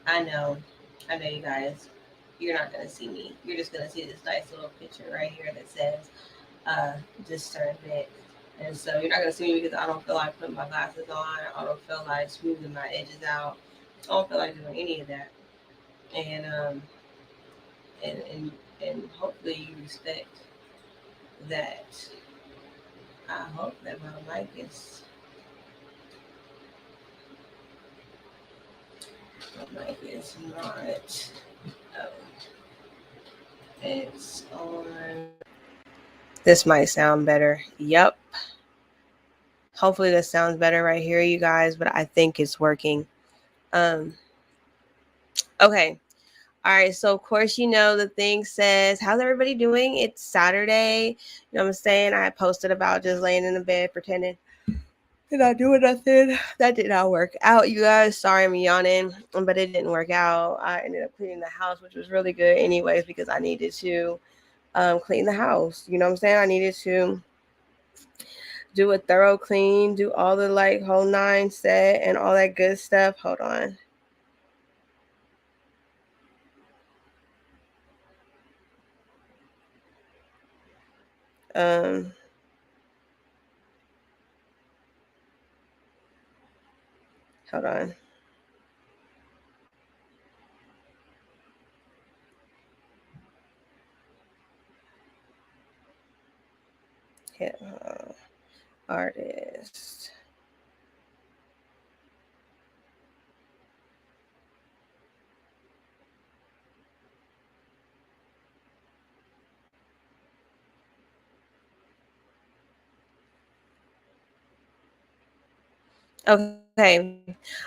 I know, you guys, you're not gonna see me. You're just gonna see this nice little picture right here that says discernment. And so you're not gonna see me because I don't feel like putting my glasses on. I don't feel like smoothing my edges out. I don't feel like doing any of that. And and and and hopefully you respect that. I hope that my mic is not. Oh, it's on. This might sound better. Yep. Hopefully this sounds better right here, you guys. But I think it's working. Um. Okay. All right, so of course, the thing says, how's everybody doing? It's Saturday. You know what I'm saying? I posted about just laying in the bed pretending and not doing nothing. That did not work out, you guys. Sorry, I'm yawning, but it didn't work out. I ended up cleaning the house, which was really good, anyways, because I needed to clean the house. You know what I'm saying? I needed to do a thorough clean, do all the whole nine set and all that good stuff. Hold on. Um, Hold on. Hit artist. Okay.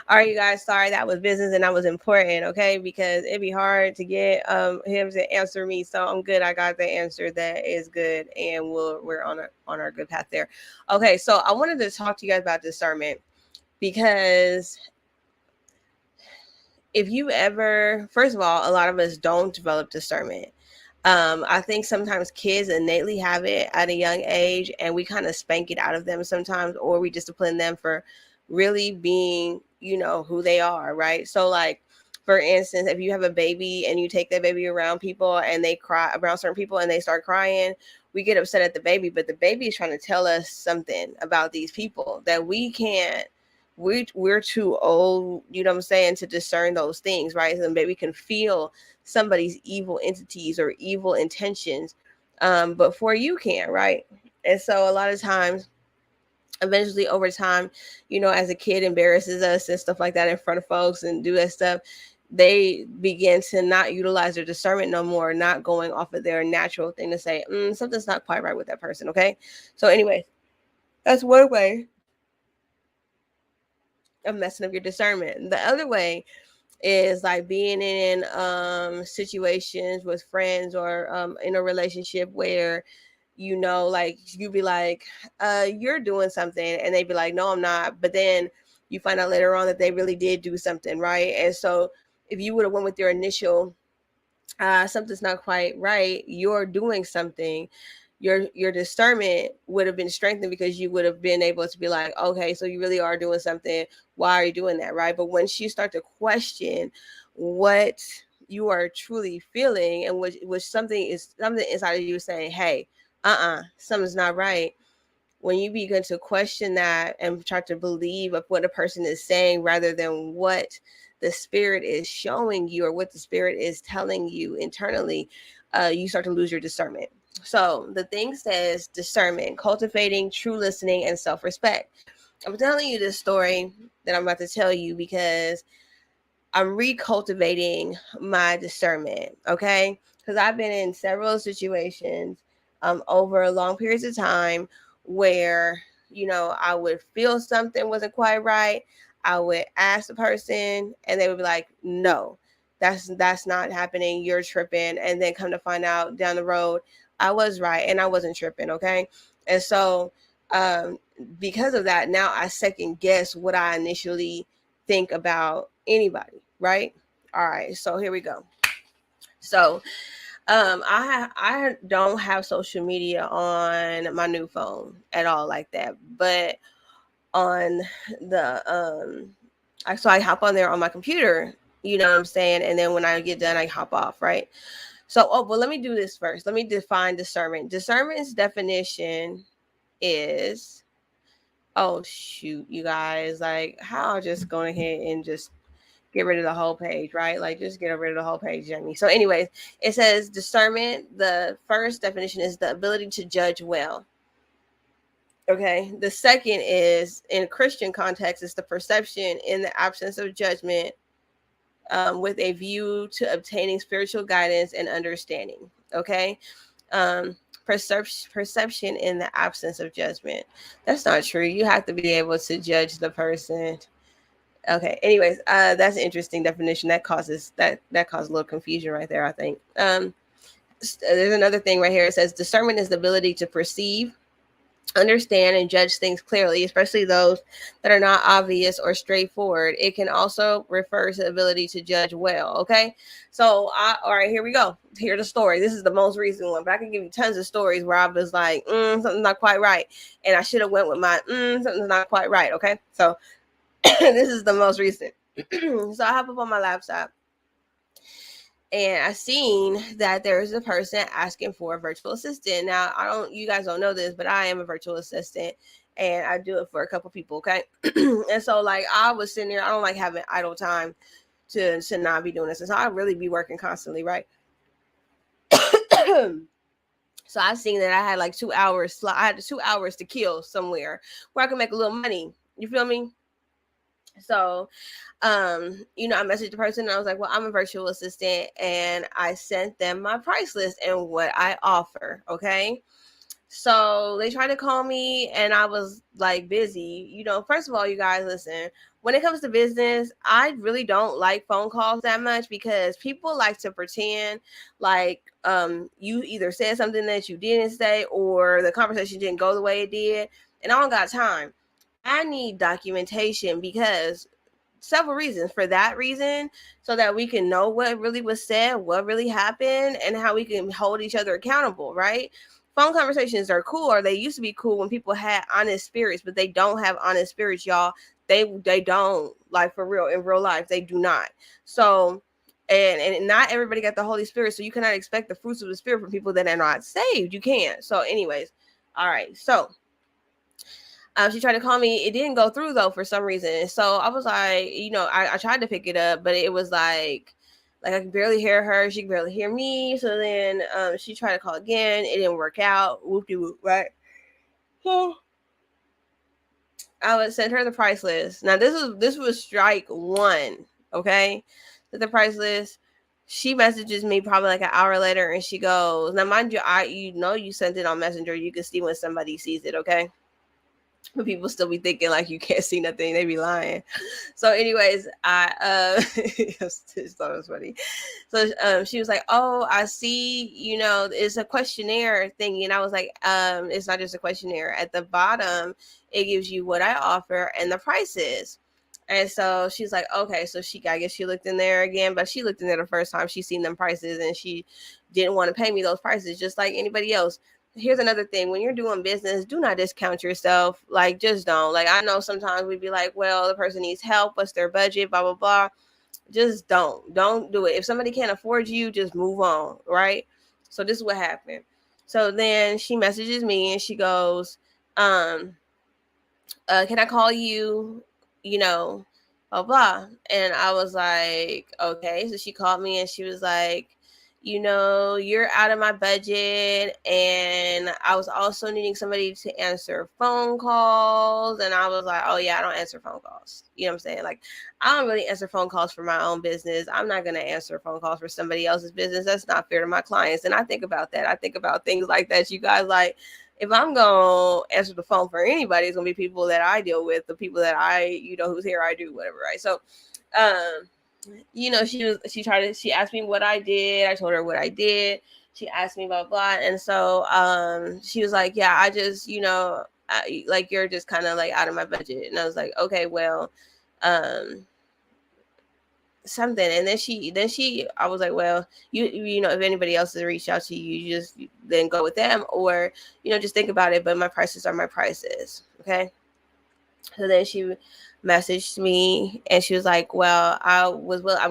All right, you guys. Sorry, that was business and that was important. Okay, because it'd be hard to get him to answer me. So I'm good. I got the answer that is good, and we're on our good path there. Okay, so I wanted to talk to you guys about discernment because if you ever, first of all, a lot of us don't develop discernment. I think sometimes kids innately have it at a young age, and we kind of spank it out of them sometimes, or we discipline them for really being, who they are, right? So, like, for instance, if you have a baby and you take that baby around people and they cry around certain people and they start crying, we get upset at the baby, but the baby is trying to tell us something about these people that we can't. We're too old, you know what I'm saying, to discern those things, right? So the baby can feel somebody's evil entities or evil intentions, but for you can, right? And so a lot of times, eventually over time, as a kid embarrasses us and stuff like that in front of folks and do that stuff, they begin to not utilize their discernment no more, not going off of their natural thing to say, something's not quite right with that person. Okay. So anyway, that's one way of messing up your discernment. The other way is like being in situations with friends or in a relationship where like you be like you're doing something and they be like no I'm not, but then you find out later on that they really did do something, right? And so if you would have went with your initial something's not quite right, you're doing something, your discernment would have been strengthened because you would have been able to be like, okay, so you really are doing something. Why are you doing that, right? But once you start to question what you are truly feeling, and which something inside of you saying, hey, something's not right. When you begin to question that and try to believe of what a person is saying rather than what the spirit is showing you or what the spirit is telling you internally, you start to lose your discernment. So the thing says discernment, cultivating true listening and self-respect. I'm telling you this story that I'm about to tell you because I'm recultivating my discernment, okay? Because I've been in several situations over long periods of time where, I would feel something wasn't quite right. I would ask the person and they would be like, no, that's not happening. You're tripping. And then come to find out down the road, I was right and I wasn't tripping, okay? And so um, because of that, now I second guess what I initially think about anybody, right? All right, so here we go. So I don't have social media on my new phone at all like that, but on the I hop on there on my computer You know what I'm saying? And then when I get done, I hop off, right? So, well, let me do this first. Let me define discernment. Discernment's definition is, oh shoot, you guys, like how I'll just go ahead and just get rid of the whole page, right? Like just get rid of the whole page, Jamie. So, anyways, it says discernment. The first definition is the ability to judge well. Okay. The second is in Christian context, is the perception in the absence of judgment, with a view to obtaining spiritual guidance and understanding. Okay. Um, perception in the absence of judgment. That's not true. You have to be able to judge the person. Okay. Anyways, that's an interesting definition. That causes a little confusion right there, I think. There's another thing right here. It says discernment is the ability to perceive, understand, and judge things clearly, especially those that are not obvious or straightforward. It can also refer to the ability to judge well. Okay, so all right, here we go. Here's the story. This is the most recent one, but I can give you tons of stories where I was like, something's not quite right, and I should have went with my something's not quite right. Okay, so this is the most recent. So I hop up on my laptop, and I seen that there is a person asking for a virtual assistant. Now, you guys don't know this, but I am a virtual assistant, and I do it for a couple people. Okay. And so like I was sitting there, I don't like having idle time to not be doing this. And so I really be working constantly. Right. So I seen that I had like 2 hours. I had 2 hours to kill somewhere where I could make a little money. You feel me? So, I messaged the person and I was like, well, I'm a virtual assistant, and I sent them my price list and what I offer. Okay. So they tried to call me and I was like busy. First of all, you guys, listen, when it comes to business, I really don't like phone calls that much because people like to pretend like you either said something that you didn't say or the conversation didn't go the way it did. And I don't got time. I need documentation because several reasons. For that reason, so that we can know what really was said, what really happened, and how we can hold each other accountable, right? Phone conversations are cool, or they used to be cool when people had honest spirits, but they don't have honest spirits, y'all. They don't, like, for real, in real life, they do not. So and not everybody got the Holy Spirit, so you cannot expect the fruits of the Spirit from people that are not saved. You can't. So anyways, all right, so she tried to call me. It didn't go through though for some reason. So I was like, I tried to pick it up, but it was like I could barely hear her. She could barely hear me. So then she tried to call again. It didn't work out. Whoop-de-whoop, right? So I would send her the price list. Now this was strike one. Okay, the price list. She messages me probably like an hour later, and she goes, now mind you, you sent it on Messenger. You can see when somebody sees it. Okay. But people still be thinking like you can't see nothing. They be lying. So anyways, I thought it was funny. So she was like, oh, I see, it's a questionnaire thingy. And I was like, it's not just a questionnaire. At the bottom, it gives you what I offer and the prices. And so she's like, okay. So I guess she looked in there again, but she looked in there the first time. She seen them prices and she didn't want to pay me those prices just like anybody else. Here's another thing. When you're doing business, do not discount yourself. Like, just don't. Like, I know sometimes we'd be like, well, the person needs help. What's their budget? Blah, blah, blah. Just don't do it. If somebody can't afford you, just move on. Right. So this is what happened. So then she messages me and she goes, can I call you, blah, blah. And I was like, okay. So she called me and she was like, you're out of my budget. And I was also needing somebody to answer phone calls. And I was like, oh yeah, I don't answer phone calls. You know what I'm saying? Like, I don't really answer phone calls for my own business. I'm not going to answer phone calls for somebody else's business. That's not fair to my clients. And I think about that. I think about things like that. You guys, like, if I'm going to answer the phone for anybody, it's going to be people that I deal with, the people that whose hair I do, whatever. Right. So, she asked me what I did. I told her what I did. She asked me blah, blah. And so, she was like, yeah, I just, like, you're just kind of like out of my budget. And I was like, okay, well, something. And then I was like, well, if anybody else has reached out to you, you just then go with them, or, just think about it. But my prices are my prices. Okay. So then she messaged me and she was like, "Well, I'm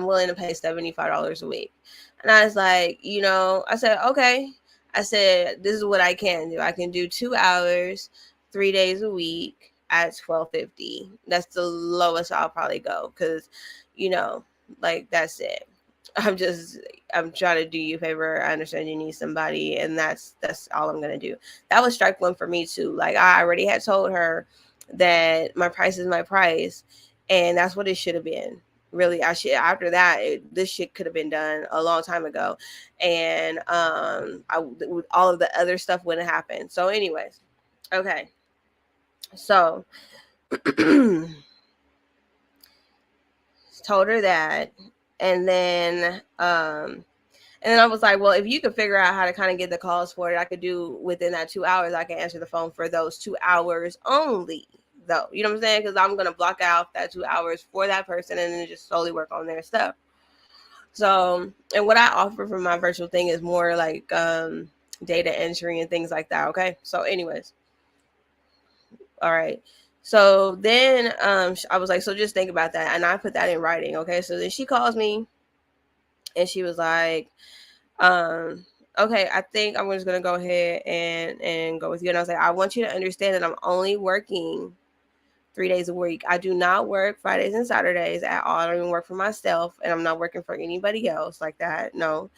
willing to pay $75 a week." And I was like, I said, "Okay." I said, "This is what I can do. I can do 2 hours, 3 days a week at 12.50. That's the lowest I'll probably go because, you know, like that's it. I'm just I'm trying to do you a favor. I understand you need somebody, and that's all I'm gonna do." That was strike one for me too. Like I already had told her that my price is my price, and that's what it should have been. Really, I should after that this shit could have been done a long time ago, and all of the other stuff wouldn't happen. So, anyways, okay, so told her that, and then I was like, well, if you could figure out how to kind of get the calls for it, I could do within that 2 hours. I can answer the phone for those 2 hours only, though. You know what I'm saying? Because I'm going to block out that 2 hours for that person and then just slowly work on their stuff. So, and what I offer for my virtual thing is more like data entry and things like that. Okay. So, anyways, all right. So then I was like, so just think about that. And I put that in writing. Okay. So then she calls me and she was like, okay, I think I'm just gonna go ahead and go with you. And I was like, I want you to understand that I'm only working 3 days a week. I do not work Fridays and Saturdays at all. I don't even work for myself, and I'm not working for anybody else like that. No,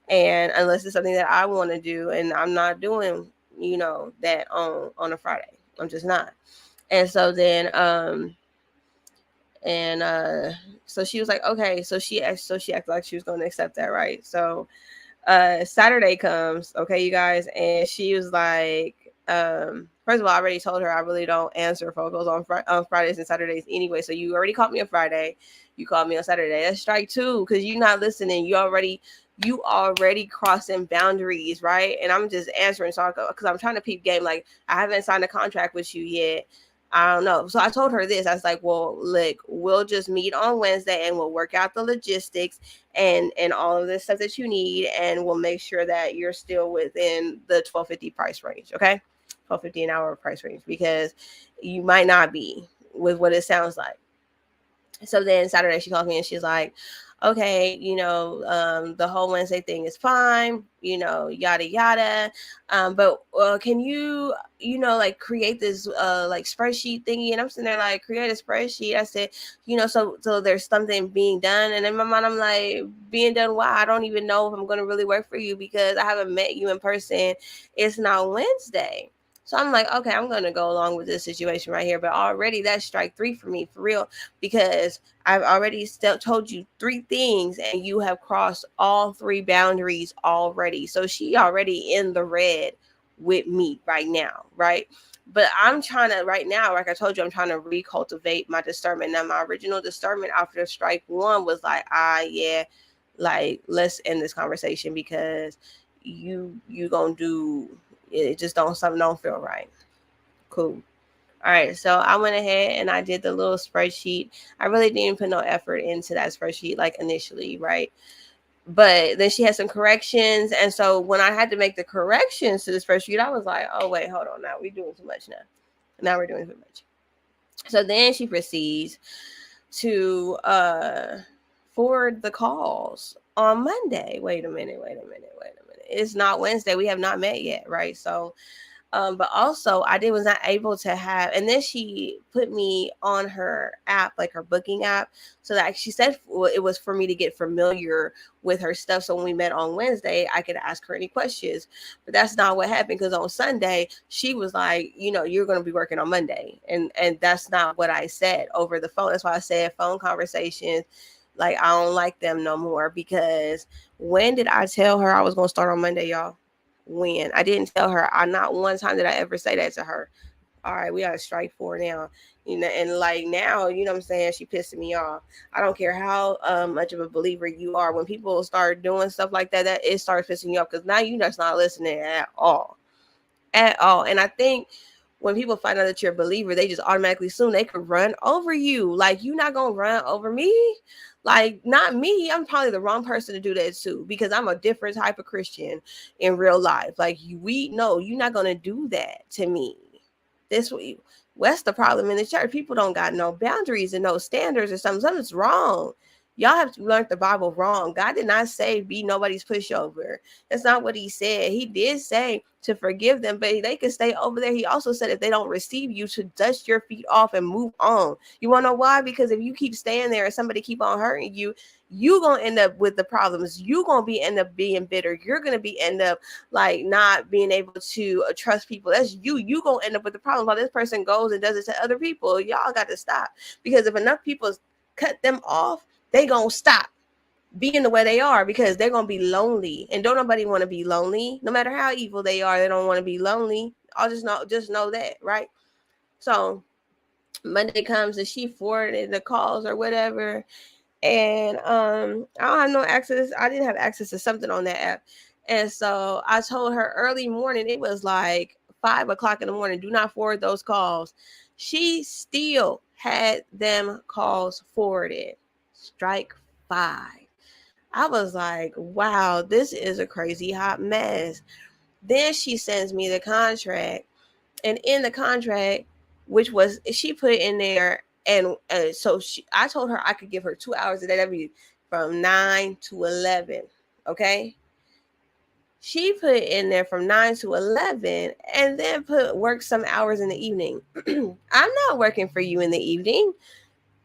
and unless it's something that I want to do, and I'm not doing, that on a Friday. I'm just not. And so then and so she was like, okay. So she acted like she was going to accept that, right? So Saturday comes, okay, you guys, and she was like, first of all, I already told her I really don't answer phone calls on Fridays and Saturdays anyway. So you already called me on Friday, you called me on Saturday. That's strike two because you're not listening. You already crossing boundaries, right? And I'm just answering so because I'm trying to peep game. Like I haven't signed a contract with you yet. I don't know. So I told her this. I was like, well, look, we'll just meet on Wednesday and we'll work out the logistics and all of this stuff that you need, and we'll make sure that you're still within the 12.50 price range. Okay. 12.50 an hour price range, because you might not be with what it sounds like. So then Saturday she called me and she's like, okay, the whole Wednesday thing is fine, yada yada. But can you, like create this like spreadsheet thingy? And I'm sitting there like, create a spreadsheet. I said, so there's something being done. And in my mind, I'm like, being done why? I don't even know if I'm gonna really work for you because I haven't met you in person. It's not Wednesday. So I'm like, okay, I'm going to go along with this situation right here. But already that's strike three for me, for real, because I've already told you three things and you have crossed all three boundaries already. So she already in the red with me right now, right? But I'm trying to, right now, like I told you, I'm trying to recultivate my discernment. Now, my original discernment after strike one was like, yeah, like, let's end this conversation because you gonna do it, just something don't feel right. Cool. All right, so I went ahead and I did the little spreadsheet. I really didn't put no effort into that spreadsheet like initially, right? But then she had some corrections, and so when I had to make the corrections to the spreadsheet, I was like, oh wait, hold on, now we're doing too much now we're doing too much. So then she proceeds to forward the calls on Monday. Wait a minute. It's not Wednesday. We have not met yet, right? So but also I was not able to have, and then she put me on her app, like her booking app, so that she said it was for me to get familiar with her stuff. So when we met on Wednesday, I could ask her any questions. But that's not what happened, because on Sunday she was like, you're going to be working on Monday, and that's not what I said over the phone. That's why I said phone conversations, like I don't like them no more, because when did I tell her I was going to start on Monday, y'all? When? I didn't tell her. Not one time did I ever say that to her. All right, we got to strike four now. And like now, what I'm saying, she pissing me off. I don't care how much of a believer you are. When people start doing stuff like that, it starts pissing you off, because now you just not listening at all. At all. And I think when people find out that you're a believer, they just automatically assume they could run over you. Like, you're not going to run over me. Like, not me. I'm probably the wrong person to do that too, because I'm a different type of Christian in real life. Like, we know you're not going to do that to me. This what's the problem in the church? People don't got no boundaries and no standards or something. Something's wrong. Y'all have learned the Bible wrong. God did not say be nobody's pushover. That's not what he said. He did say to forgive them, but they can stay over there. He also said if they don't receive you, to dust your feet off and move on. You want to know why? Because if you keep staying there and somebody keep on hurting you, you gonna end up with the problems. You gonna end up being bitter. You're gonna end up like not being able to trust people. That's you. You gonna end up with the problem while this person goes and does it to other people. Y'all got to stop, because if enough people cut them off, they gonna stop being the way they are, because they're gonna be lonely, and don't nobody want to be lonely. No matter how evil they are, they don't want to be lonely. I'll just know that, right? So Monday comes and she forwarded the calls or whatever, and I don't have no access. I didn't have access to something on that app, and so I told her early morning. It was like 5 o'clock in the morning. Do not forward those calls. She still had them calls forwarded. Strike 5. I was like, wow, this is a crazy hot mess. Then she sends me the contract, and in the contract, which was she put in there, and so I told her I could give her 2 hours a day. That'd be from 9 to 11. Okay. She put in there from 9 to 11, and then put work some hours in the evening. I'm not working for you in the evening.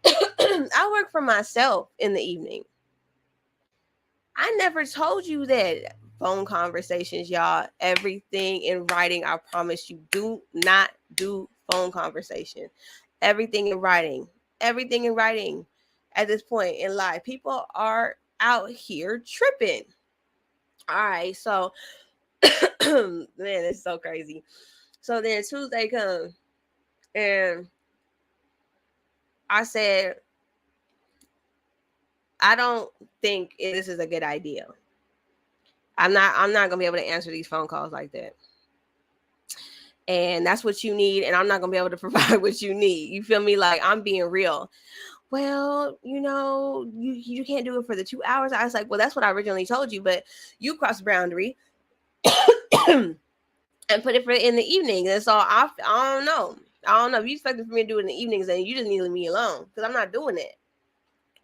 I work for myself in the evening. I never told you that. Phone conversations, y'all. Everything in writing. I promise you. Do not do phone conversation. Everything in writing. Everything in writing at this point in life. People are out here tripping. All right. So, man, it's so crazy. So then Tuesday comes, and I said, I don't think this is a good idea. I'm not gonna be able to answer these phone calls like that. And that's what you need, and I'm not gonna be able to provide what you need. You feel me? Like, I'm being real. Well, you can't do it for the 2 hours. I was like, well, that's what I originally told you, but you crossed the boundary and put it in the evening. And so I don't know. I don't know. If you expected for me to do it in the evenings, then you just need to leave me alone, because I'm not doing it.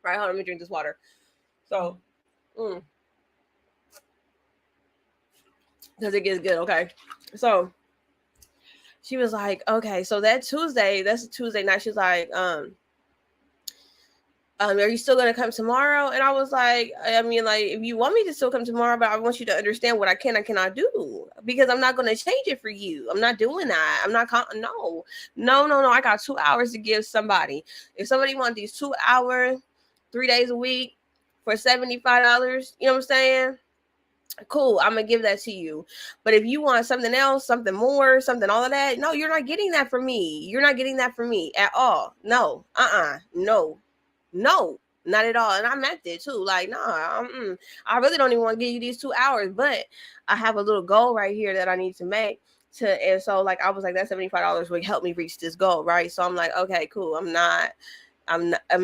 Right? Hold on, let me drink this water. So, because it gets good. Okay. So she was like, okay, so that's a Tuesday night. She's like, are you still gonna come tomorrow? And I was like, I mean, like, if you want me to still come tomorrow, but I want you to understand what I can and cannot do, because I'm not gonna change it for you. I'm not doing that. I'm not no. I got 2 hours to give somebody. If somebody wants these 2 hours, 3 days a week for $75, you know what I'm saying? Cool, I'm gonna give that to you. But if you want something else, something more, something all of that, no, you're not getting that from me. You're not getting that from me at all. No, no, not at all. And I meant it too. Like, nah, I really don't even want to give you these 2 hours, but I have a little goal right here that I need to make. And so, like, I was like, that $75 would help me reach this goal, right? So I'm like, okay, cool. I mean,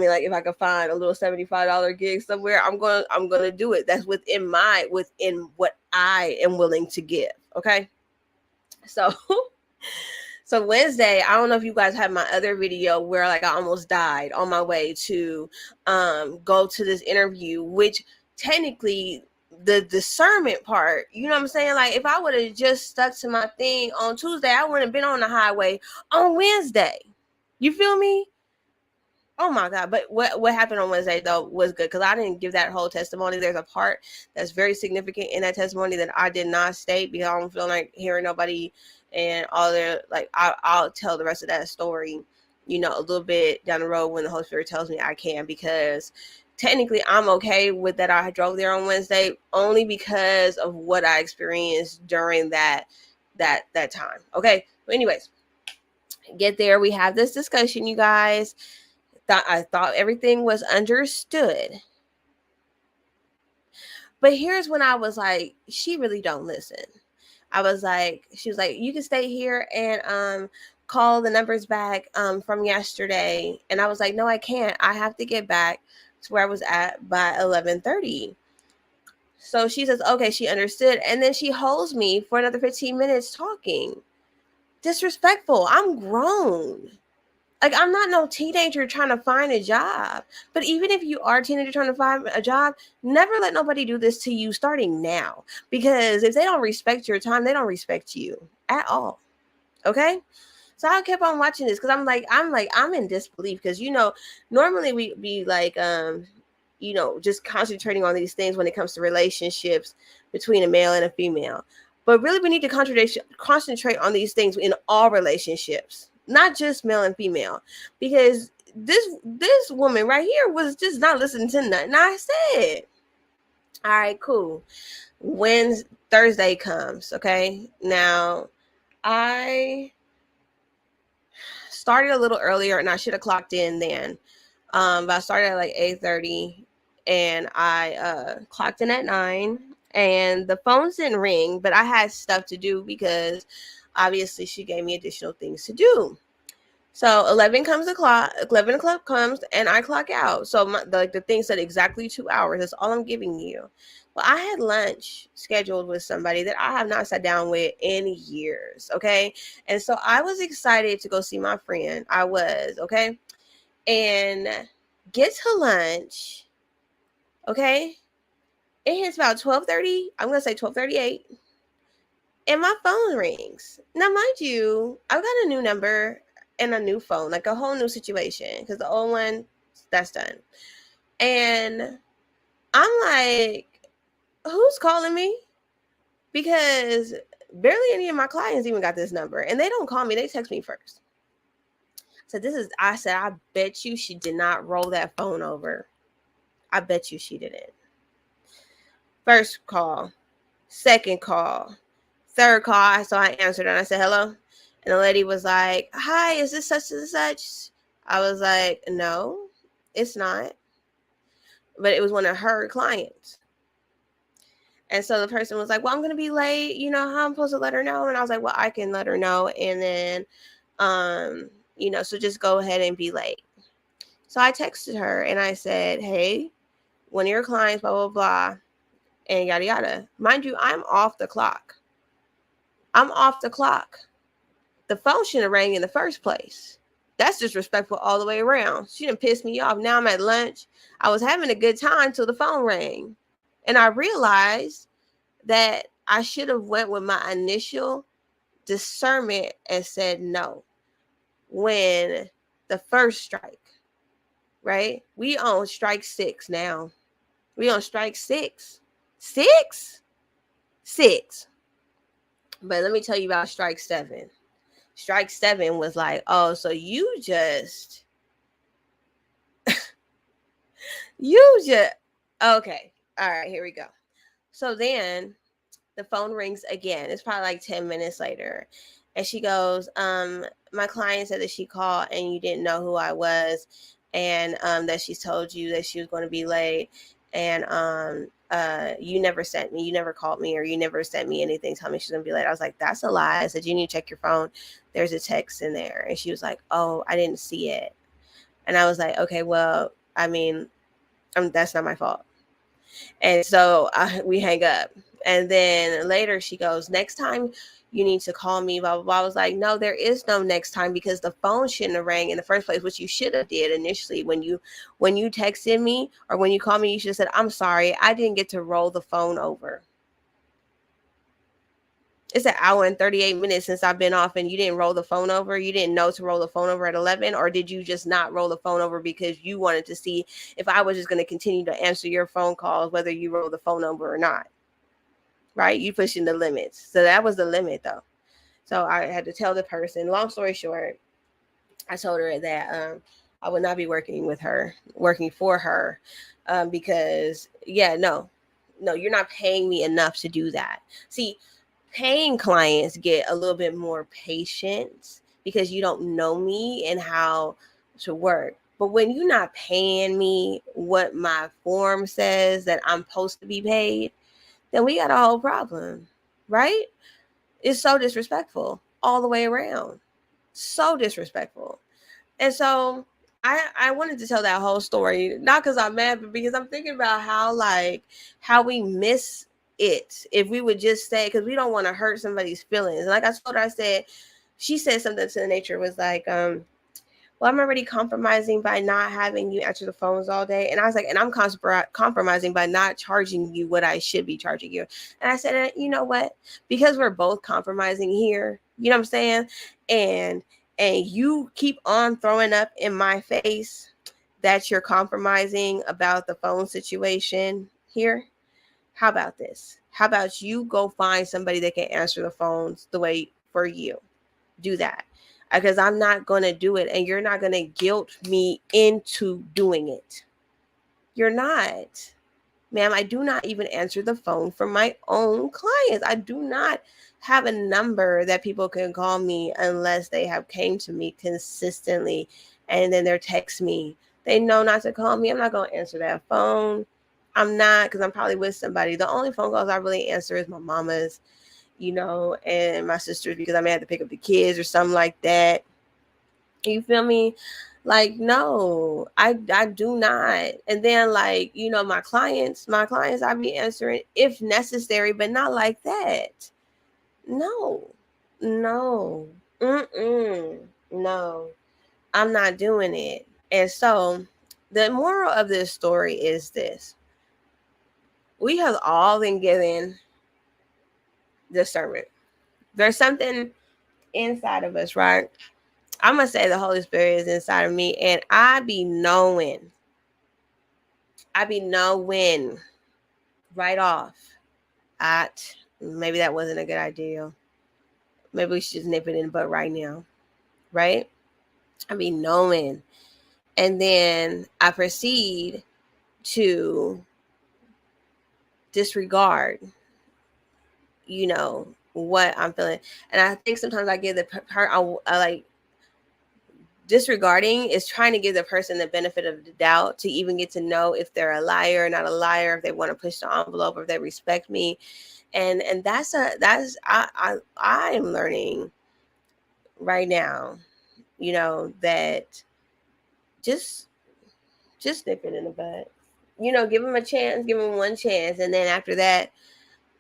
like, if I could find a little $75 gig somewhere, I'm gonna do it. That's within what I am willing to give. Okay. So so Wednesday, I don't know if you guys have my other video where, like, I almost died on my way to go to this interview, which technically the discernment part, you know what I'm saying? Like, if I would have just stuck to my thing on Tuesday, I wouldn't have been on the highway on Wednesday. You feel me? Oh my God. But what happened on Wednesday, though, was good, because I didn't give that whole testimony. There's a part that's very significant in that testimony that I did not state, because I don't feel like hearing nobody and all their, like, I'll tell the rest of that story, a little bit down the road when the Holy Spirit tells me I can, because technically I'm okay with that. I drove there on Wednesday only because of what I experienced during that time. Okay. But anyways, get there. We have this discussion, you guys. I thought everything was understood. But here's when I was like, she really don't listen. She was like, you can stay here and call the numbers back from yesterday. And I was like, no, I can't. I have to get back to where I was at by 11:30. So she says, okay, she understood. And then she holds me for another 15 minutes talking. Disrespectful. I'm grown. Like, I'm not no teenager trying to find a job. But even if you are a teenager trying to find a job, never let nobody do this to you starting now. Because if they don't respect your time, they don't respect you at all. Okay? So I kept on watching this because I'm in disbelief because normally we be like just concentrating on these things when it comes to relationships between a male and a female. But really we need to concentrate on these things in all relationships, not just male and female. Because this woman right here was just not listening to nothing I said. All right, cool. When Thursday comes, okay? Now I started a little earlier and I should have clocked in then. But I started at like 8:30 and I clocked in at 9 and the phones didn't ring, but I had stuff to do because obviously she gave me additional things to do. So 11 o'clock comes and I clock out. So the thing said exactly 2 hours. That's all I'm giving you. Well, I had lunch scheduled with somebody that I have not sat down with in years. Okay. And so I was excited to go see my friend. I was, okay. And get to lunch. Okay. It hits about 12:30. I'm going to say 12:38. And my phone rings. Now, mind you, I've got a new number and a new phone, like a whole new situation, because the old one, that's done. And I'm like, who's calling me? Because barely any of my clients even got this number, and they don't call me, they text me first. So I said, I bet you she did not roll that phone over. I bet you she didn't. First call, second call, third call. So I answered and I said, hello. And the lady was like, hi, is this such and such? I was like, no, it's not. But it was one of her clients. And so the person was like, well, I'm going to be late. You know, how I'm supposed to let her know? And I was like, well, I can let her know. And then, so just go ahead and be late. So I texted her and I said, hey, one of your clients, blah, blah, blah, and yada, yada. Mind you, I'm off the clock. The phone shouldn't have rang in the first place. That's disrespectful all the way around. She done pissed me off. Now I'm at lunch. I was having a good time till the phone rang. And I realized that I should have went with my initial discernment and said no. When the first strike, right? We on strike 6 now. We on strike 6. 6? 6. But let me tell you about strike 7. Strike 7 was like, oh, so you just okay. All right, here we go. So then the phone rings again. It's probably like 10 minutes later. And she goes, my client said that she called and you didn't know who I was, and that she told you that she was going to be late, and you never sent me, you never called me, or you never sent me anything telling me she's going to be late. I was like, that's a lie. I said, you need to check your phone. There's a text in there. And she was like, oh, I didn't see it. And I was like, okay, well, I mean, that's not my fault. And so we hang up. And then later she goes, next time you need to call me, blah, blah, blah. I was like, no, there is no next time, because the phone shouldn't have rang in the first place, which you should have did initially. When you texted me or when you called me, you should have said, I'm sorry, I didn't get to roll the phone over. It's an hour and 38 minutes since I've been off and you didn't roll the phone over. You didn't know to roll the phone over at 11, or did you just not roll the phone over because you wanted to see if I was just going to continue to answer your phone calls, whether you roll the phone over or not? Right? You pushing the limits. So that was the limit though. So I had to tell the person, long story short, I told her that I would not be working for her, because no, you're not paying me enough to do that. See, paying clients get a little bit more patient because you don't know me and how to work. But when you're not paying me what my form says that I'm supposed to be paid, then we got a whole problem, right? It's so disrespectful all the way around. So disrespectful. And so I wanted to tell that whole story, not because I'm mad, but because I'm thinking about how we miss it if we would just say, because we don't want to hurt somebody's feelings. And like I told her, I said, she said something to the nature was like, well, I'm already compromising by not having you answer the phones all day. And I was like, and I'm compromising by not charging you what I should be charging you. And I said, you know what? Because we're both compromising here, you know what I'm saying? And you keep on throwing up in my face that you're compromising about the phone situation here. How about this? How about you go find somebody that can answer the phones the way for you? Do that, because I'm not going to do it, and you're not going to guilt me into doing it. You're not. Ma'am, I do not even answer the phone for my own clients. I do not have a number that people can call me unless they have came to me consistently and then they're text me. They know not to call me. I'm not going to answer that phone. I'm not, because I'm probably with somebody. The only phone calls I really answer is my mama's, and my sisters, because I may have to pick up the kids or something like that. You feel me? Like, no, I do not. And then, like, my clients I be answering if necessary, but not like that. No. No. No. I'm not doing it. And so the moral of this story is this: we have all been given discernment. There's something inside of us, right? I'm going to say the Holy Spirit is inside of me, and I be knowing right off at maybe that wasn't a good idea. Maybe we should just nip it in the butt right now, right? I be knowing. And then I proceed to disregard, what I'm feeling. And I think sometimes I give the I like disregarding is trying to give the person the benefit of the doubt to even get to know if they're a liar or not a liar, if they want to push the envelope, or if they respect me. And I'm learning right now, that just nip it in the bud. Give them a chance, give them one chance, and then after that,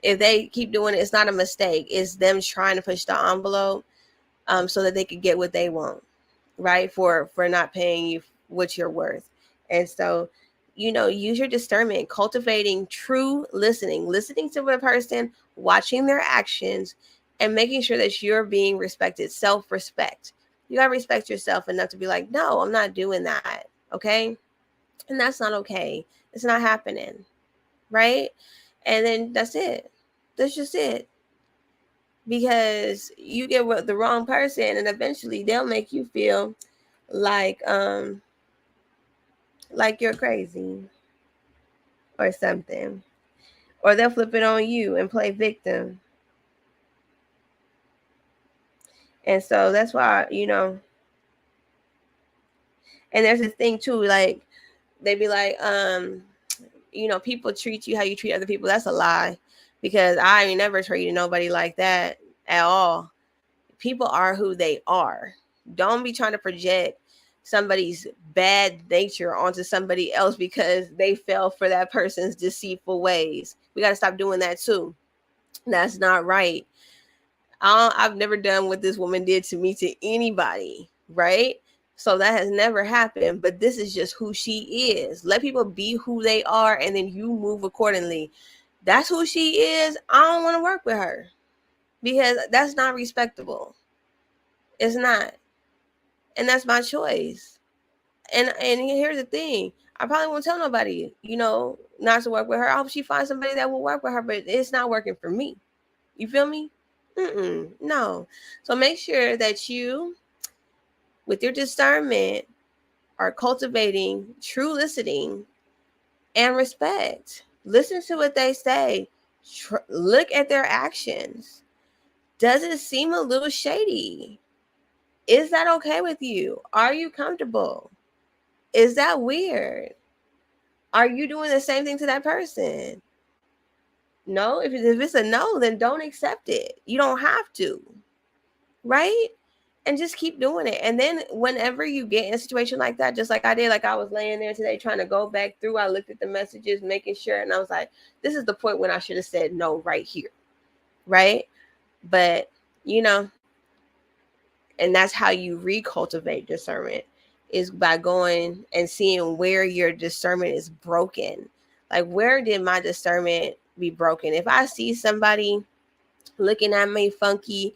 if they keep doing it, it's not a mistake. It's them trying to push the envelope, so that they could get what they want, right? For not paying you what you're worth. And so, use your discernment, cultivating true listening to the person, watching their actions, and making sure that you're being respected. Self-respect. You gotta respect yourself enough to be like, no, I'm not doing that. Okay. And that's not okay. It's not happening. Right. And then that's it. That's just it. Because you get with the wrong person, and eventually they'll make you feel like you're crazy or something, or they'll flip it on you and play victim. And so that's why, and there's this thing too, like they be like, people treat you how you treat other people. That's a lie, because I ain't never treated nobody like that at all. People are who they are. Don't be trying to project somebody's bad nature onto somebody else because they fell for that person's deceitful ways. We got to stop doing that too. That's not right. I've never done what this woman did to me to anybody, right? So that has never happened, but this is just who she is. Let people be who they are, and then you move accordingly. That's who she is. I don't want to work with her, because that's not respectable. It's not. And that's my choice. And here's the thing. I probably won't tell nobody, not to work with her. I hope she finds somebody that will work with her, but it's not working for me. You feel me? No. So make sure that you, with your discernment, are cultivating true listening and respect. Listen to what they say. Look at their actions. Does it seem a little shady? Is that okay with you? Are you comfortable? Is that weird? Are you doing the same thing to that person? No? If it's a no, then don't accept it. You don't have to. Right? And just keep doing it. And then whenever you get in a situation like that, just like I did, like I was laying there today trying to go back through, I looked at the messages, making sure, and I was like, this is the point when I should have said no right here. Right? But, And that's how you recultivate discernment, is by going and seeing where your discernment is broken. Like, where did my discernment be broken? If I see somebody looking at me funky,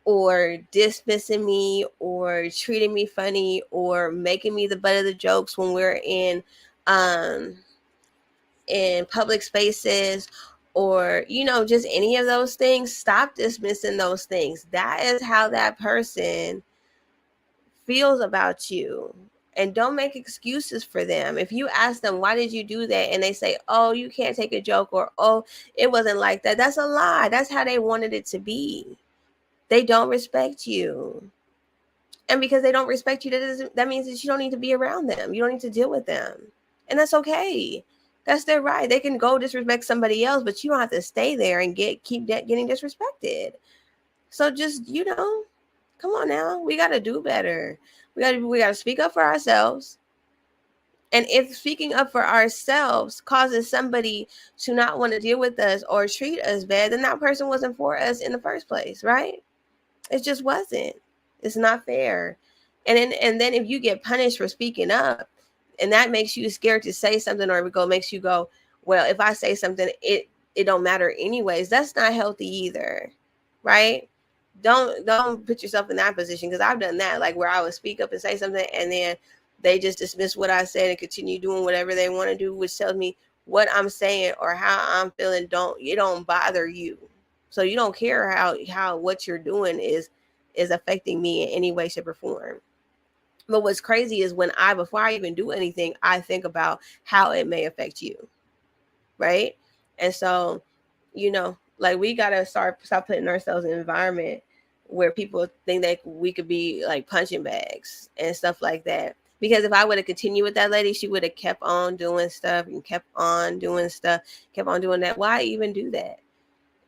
or dismissing me, or treating me funny, or making me the butt of the jokes when we're in public spaces, or just any of those things, stop dismissing those things. That is how that person feels about you. And don't make excuses for them. If you ask them, why did you do that? And they say, oh, you can't take a joke, or, oh, it wasn't like that. That's a lie. That's how they wanted it to be. They don't respect you. And because they don't respect you, that means that you don't need to be around them. You don't need to deal with them. And that's okay. That's their right. They can go disrespect somebody else, but you don't have to stay there and keep getting disrespected. So just, come on now. We got to do better. We got to speak up for ourselves. And if speaking up for ourselves causes somebody to not want to deal with us or treat us bad, then that person wasn't for us in the first place, right? It just wasn't. It's not fair. And then if you get punished for speaking up, and that makes you scared to say something, or makes you go, well, if I say something, it don't matter anyways. That's not healthy either, right? Don't put yourself in that position, because I've done that, like where I would speak up and say something, and then they just dismiss what I said and continue doing whatever they want to do, which tells me what I'm saying or how I'm feeling don't bother you. So you don't care how what you're doing is affecting me in any way, shape, or form. But what's crazy is when before I even do anything, I think about how it may affect you, right? And so, like, we gotta stop putting ourselves in an environment where people think that we could be like punching bags and stuff like that. Because if I would have continued with that lady, she would have kept on doing stuff and kept on doing stuff, kept on doing that. Why even do that?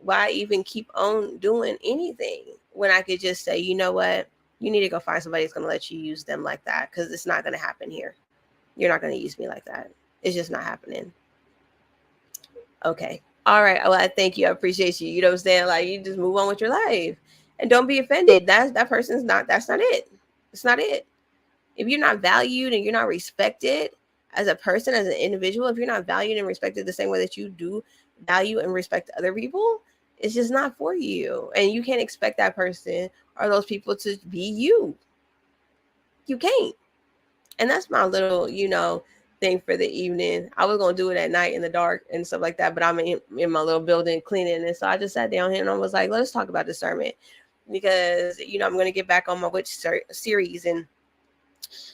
Why even keep on doing anything when I could just say, you know what? You need to go find somebody that's going to let you use them like that, because it's not going to happen here. You're not going to use me like that. It's just not happening. Okay. All right. Well, I thank you. I appreciate you. You know what I'm saying? Like, you just move on with your life and don't be offended. That's not it. It's not it. If you're not valued and you're not respected as a person, as an individual, if you're not valued and respected the same way that you do value and respect other people, it's just not for you. And you can't expect that person or those people to be you. You can't. And that's my little, thing for the evening. I was going to do it at night in the dark and stuff like that, but I'm in my little building cleaning. And so I just sat down here and I was like, let's talk about discernment, because, I'm going to get back on my witch series, and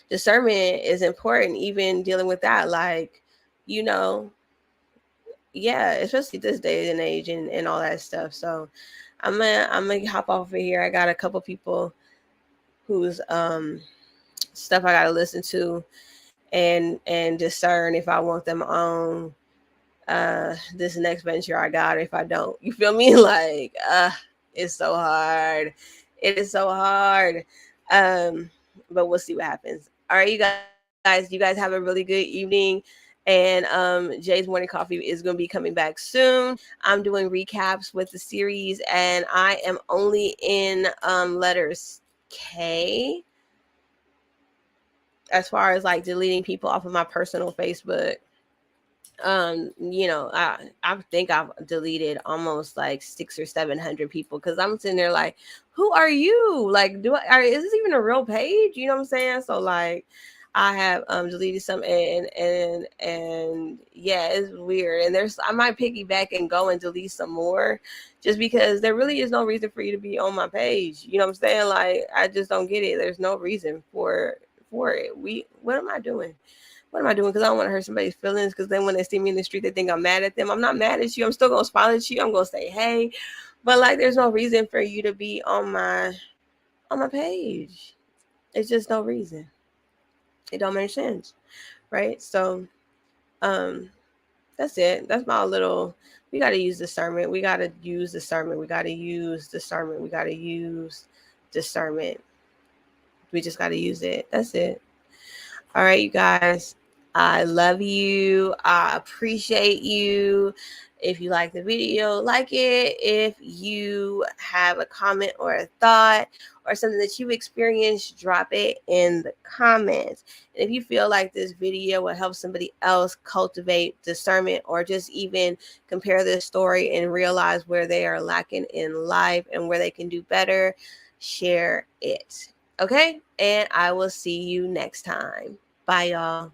discernment is important, even dealing with that. Like, yeah, especially this day and age and all that stuff. So I'm gonna hop off of here. I got a couple people whose stuff I gotta listen to and discern if I want them on this next venture I got, or if I don't. You feel me? Like, it's so hard. It is so hard. But we'll see what happens. All right, you guys have a really good evening. And Jay's Morning Coffee is going to be coming back soon. I'm doing recaps with the series, and I am only in letters K as far as like deleting people off of my personal Facebook. I think I've deleted almost like 600 or 700 people, because I'm sitting there like, who are you? Like, is this even a real page? You know what I'm saying? So like, I have deleted some, and yeah, it's weird. And I might piggyback and go and delete some more, just because there really is no reason for you to be on my page. You know what I'm saying? Like, I just don't get it. There's no reason for it. What am I doing? What am I doing? Because I don't want to hurt somebody's feelings, because then when they see me in the street, they think I'm mad at them. I'm not mad at you. I'm still going to smile at you. I'm going to say, hey, but like, there's no reason for you to be on my page. It's just no reason. It don't make sense. Right. So, that's it. That's my little, we got to use discernment. We got to use discernment. We got to use discernment. We got to use discernment. We just got to use it. That's it. All right, you guys. I love you. I appreciate you. If you like the video, like it. If you have a comment or a thought or something that you experienced, drop it in the comments. And if you feel like this video will help somebody else cultivate discernment or just even compare this story and realize where they are lacking in life and where they can do better, share it. Okay? And I will see you next time. Bye, y'all.